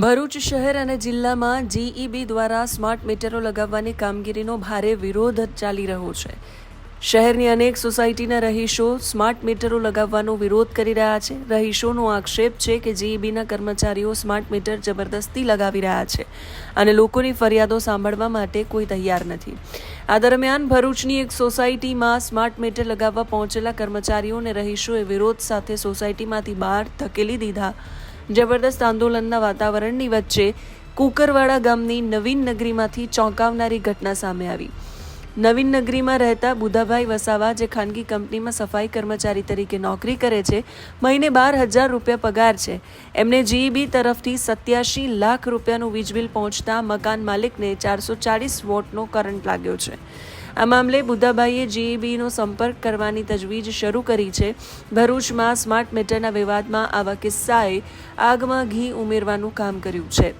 ભરૂચ શહેર અને જિલ્લામાં જીઈબી દ્વારા સ્માર્ટ મીટરો લગાવવાની કામગીરીનો ભારે વિરોધ ચાલી રહ્યો છે. શહેરની અનેક સોસાયટીના રહીશો સ્માર્ટ મીટરો લગાવવાનો વિરોધ કરી રહ્યા છે. રહીશોનો આક્ષેપ છે કે જીઈબીના કર્મચારીઓ સ્માર્ટ મીટર જબરદસ્તી લગાવી રહ્યા છે અને લોકોની ફરિયાદો સાંભળવા માટે કોઈ તૈયાર નથી. આ દરમિયાન ભરૂચની એક સોસાયટીમાં સ્માર્ટ મીટર લગાવવા પહોંચેલા કર્મચારીઓ અને રહીશોએ વિરોધ સાથે સોસાયટીમાંથી બહાર ધકેલી દીધા. જબરદસ્ત આંદોલનના વાતાવરણની વચ્ચે કુકરવાડા ગામની નવીન નગરીમાંથી ચોંકાવનારી ઘટના સામે આવી. નવીન નગરીમાં રહેતા બુધાભાઈ વસાવા, જે ખાનગી કંપનીમાં સફાઈ કર્મચારી તરીકે નોકરી કરે છે, મહિને 12,000 રૂપિયા પગાર છે. એમને જીઈબી તરફથી 87 લાખ રૂપિયાનું વીજ બિલ પહોંચતા મકાન માલિકને 440 વોટનો કરંટ લાગ્યો છે. આ મામલે બુધાભાઈએ જીઈબીનો સંપર્ક કરવાની તજવીજ શરૂ કરી છે. ભરૂચમાં સ્માર્ટ મીટરના વિવાદમાં આવા કિસ્સાએ આગમાં ઘી ઉમેરવાનું કામ કર્યું છે.